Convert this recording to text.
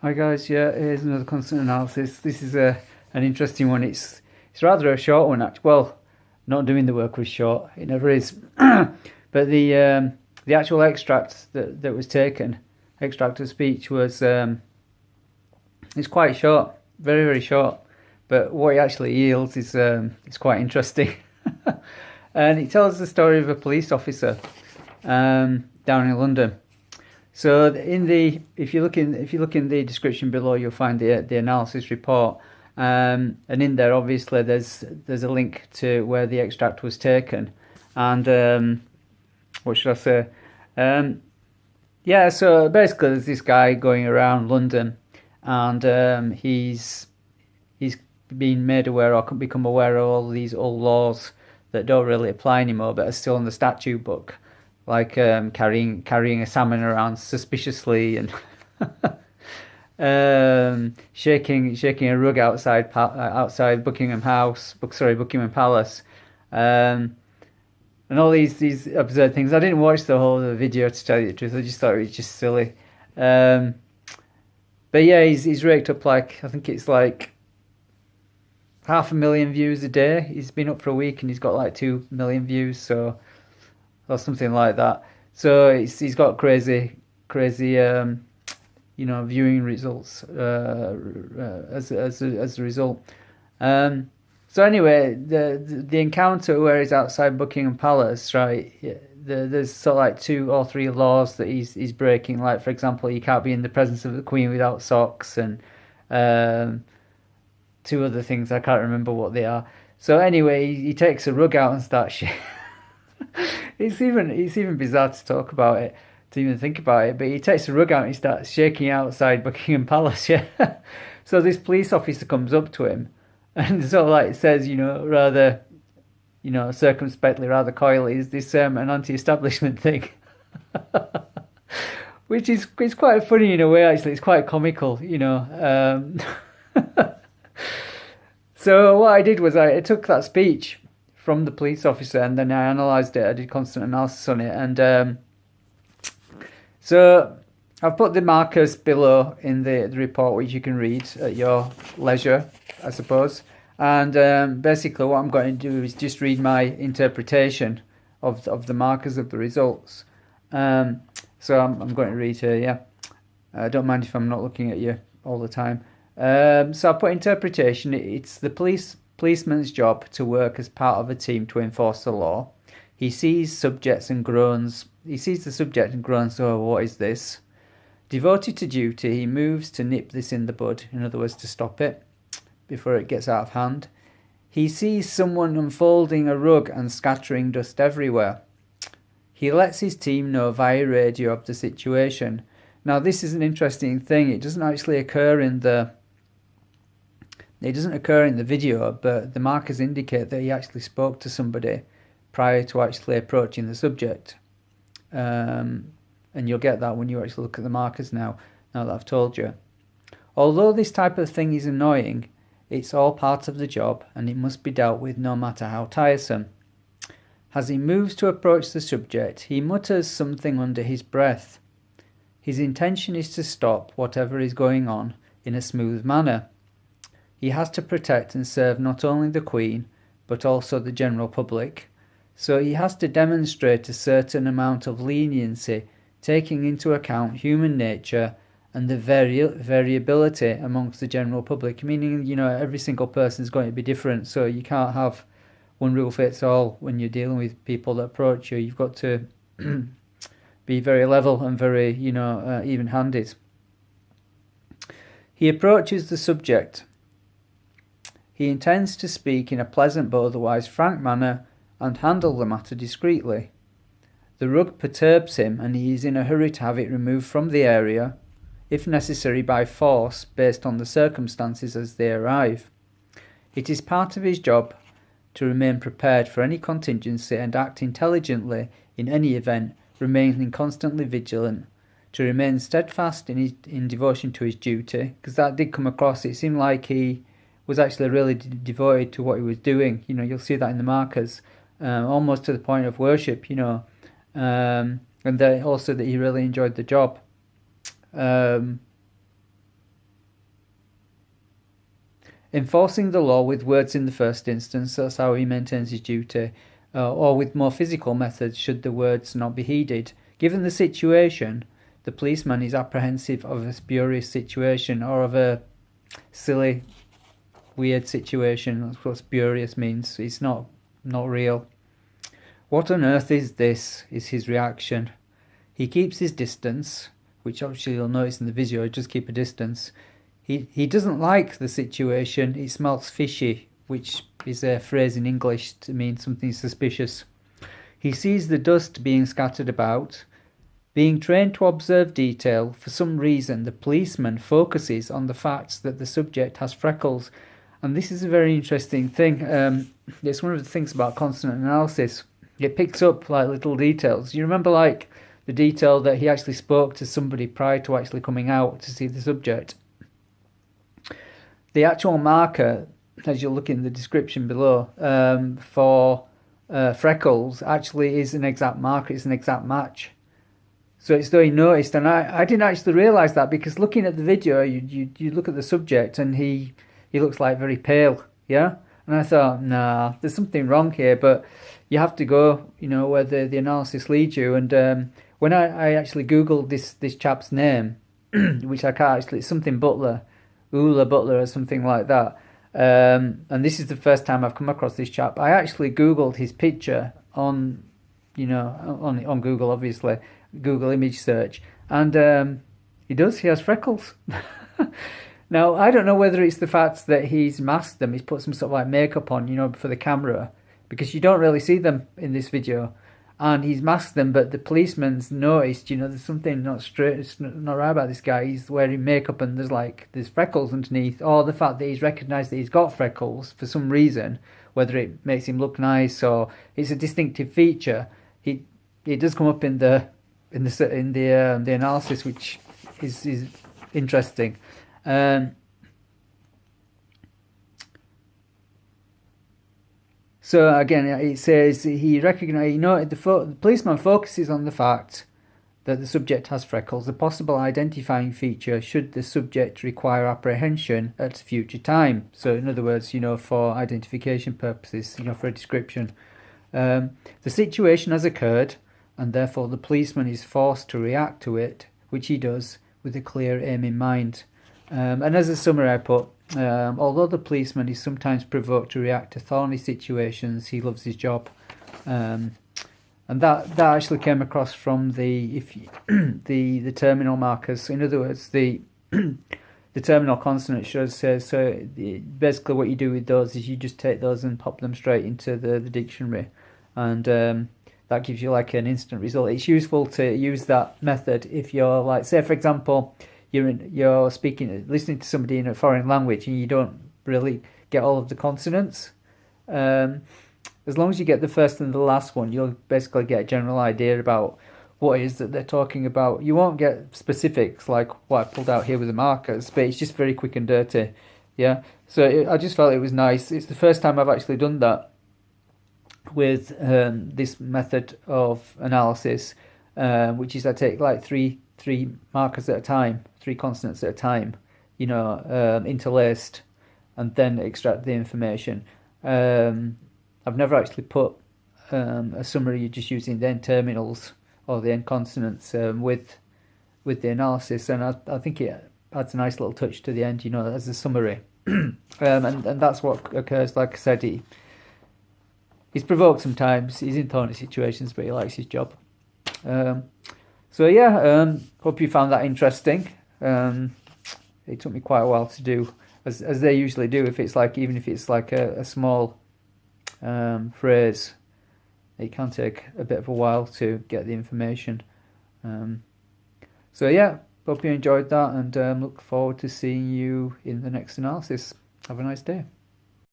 Hi guys, yeah, here's another constant analysis. This is an interesting one. It's rather a short one, actually. Well, not doing the work was short. It never is. But the actual extract that was taken, extract of speech, was it's quite short, very very short. But what it actually yields is quite interesting. And it tells the story of a police officer down in London. So if you look in the description below, you'll find the analysis report, and in there obviously there's a link to where the extract was taken, and what should I say? Yeah, so basically there's this guy going around London, and he's been made aware or become aware of all these old laws that don't really apply anymore, but are still in the statute book. Like carrying a salmon around suspiciously, and shaking a rug outside Buckingham Palace, and all these absurd things. I didn't watch the whole of the video, to tell you the truth. I just thought it was just silly. But yeah, he's raked up, like, I think it's like 500,000 views a day. He's been up for a week and he's got like 2 million views, or something like that. So he's got crazy viewing results as a result. So anyway, the encounter where he's outside Buckingham Palace, right? There's sort of like 2 or 3 laws that he's breaking. Like, for example, you can't be in the presence of the Queen without socks, and 2 other things I can't remember what they are. So anyway, he takes a rug out and starts shit. It's even bizarre to talk about it, to even think about it. But he takes the rug out and he starts shaking outside Buckingham Palace. Yeah. So this police officer comes up to him and sort of like says, rather, circumspectly, rather coyly, "Is this an anti-establishment thing?" Which is quite funny in a way. Actually, it's quite comical. So what I did was I took that speech from the police officer, and then I analysed it. I did constant analysis on it, and so I've put the markers below in the report, which you can read at your leisure, I suppose. And basically what I'm going to do is just read my interpretation of the markers of the results. So I'm going to read here, yeah. Don't mind if I'm not looking at you all the time. So I put interpretation. It's the policeman's job to work as part of a team to enforce the law. He sees subjects and groans. He sees the subject and groans, "Oh, what is this?" Devoted to duty, he moves to nip this in the bud, in other words, to stop it before it gets out of hand. He sees someone unfolding a rug and scattering dust everywhere. He lets his team know via radio of the situation. Now, this is an interesting thing. It doesn't actually occur in the video, but the markers indicate that he actually spoke to somebody prior to actually approaching the subject. And you'll get that when you actually look at the markers now that I've told you. Although this type of thing is annoying, it's all part of the job and it must be dealt with no matter how tiresome. As he moves to approach the subject, he mutters something under his breath. His intention is to stop whatever is going on in a smooth manner. He has to protect and serve not only the Queen, but also the general public. So he has to demonstrate a certain amount of leniency, taking into account human nature and the variability amongst the general public. Meaning, every single person is going to be different, so you can't have one rule fits all when you're dealing with people that approach you. You've got to be very level and very, even-handed. He approaches the subject. He intends to speak in a pleasant but otherwise frank manner and handle the matter discreetly. The rug perturbs him and he is in a hurry to have it removed from the area, if necessary by force based on the circumstances as they arrive. It is part of his job to remain prepared for any contingency and act intelligently in any event, remaining constantly vigilant, to remain steadfast in devotion to his duty, because that did come across. It seemed like he was actually really devoted to what he was doing. You'll see that in the markers, almost to the point of worship, and also that he really enjoyed the job. enforcing the law with words in the first instance, that's how he maintains his duty, or with more physical methods should the words not be heeded. Given the situation, the policeman is apprehensive of a spurious situation or of a silly, weird situation. That's what spurious means. It's not real. What on earth is this? Is his reaction. He keeps his distance, which obviously you'll notice in the video, he does keep a distance. He doesn't like the situation. It smells fishy, which is a phrase in English to mean something suspicious. He sees the dust being scattered about. Being trained to observe detail, for some reason the policeman focuses on the fact that the subject has freckles. And this is a very interesting thing. It's one of the things about consonant analysis. It picks up like little details. You remember like the detail that he actually spoke to somebody prior to actually coming out to see the subject. The actual marker, as you'll look in the description below, for freckles actually is an exact marker. It's an exact match. So it's though he noticed, and I didn't actually realise that, because looking at the video, you look at the subject and he looks like very pale, yeah? And I thought, nah, there's something wrong here, but you have to go, you know, where the analysis leads you. And when I actually Googled this chap's name, which I can't actually, it's something Butler, Ula Butler or something like that, and this is the first time I've come across this chap. I actually Googled his picture on, you know, on Google, obviously, Google image search, and he has freckles. Now, I don't know whether it's the fact that he's masked them, he's put some sort of like makeup on, you know, for the camera, because you don't really see them in this video, and he's masked them, but the policeman's noticed, you know, there's something not straight, it's not right about this guy. He's wearing makeup and there's freckles underneath, or the fact that he's recognised that he's got freckles for some reason, whether it makes him look nice or it's a distinctive feature. It does come up in the analysis, which is interesting. So again, it says he recognized, you know, the policeman focuses on the fact that the subject has freckles, a possible identifying feature should the subject require apprehension at a future time. So in other words, you know, for identification purposes, you know, for a description. The situation has occurred, and therefore the policeman is forced to react to it, which he does with a clear aim in mind. And as a summary I put, although the policeman is sometimes provoked to react to thorny situations, he loves his job. And that actually came across from the terminal markers. In other words, the terminal consonant says, so basically what you do with those is you just take those and pop them straight into the dictionary, and that gives you like an instant result. It's useful to use that method if you're like, say for example, you're listening to somebody in a foreign language and you don't really get all of the consonants. As long as you get the first and the last one, you'll basically get a general idea about what it is that they're talking about. You won't get specifics like what I pulled out here with the markers, but it's just very quick and dirty. Yeah, so I just felt it was nice. It's the first time I've actually done that with this method of analysis, which is I take like three markers at a time, 3 consonants at a time, you know, interlaced, and then extract the information. I've never actually put a summary just using the end terminals or the end consonants with the analysis, and I think it adds a nice little touch to the end, you know, as a summary. And that's what occurs. Like I said, he's provoked sometimes, he's in thorny situations, but he likes his job. So yeah, hope you found that interesting. It took me quite a while to do, as they usually do. Even if it's like a small phrase, it can take a bit of a while to get the information. So yeah, hope you enjoyed that, and look forward to seeing you in the next analysis. Have a nice day.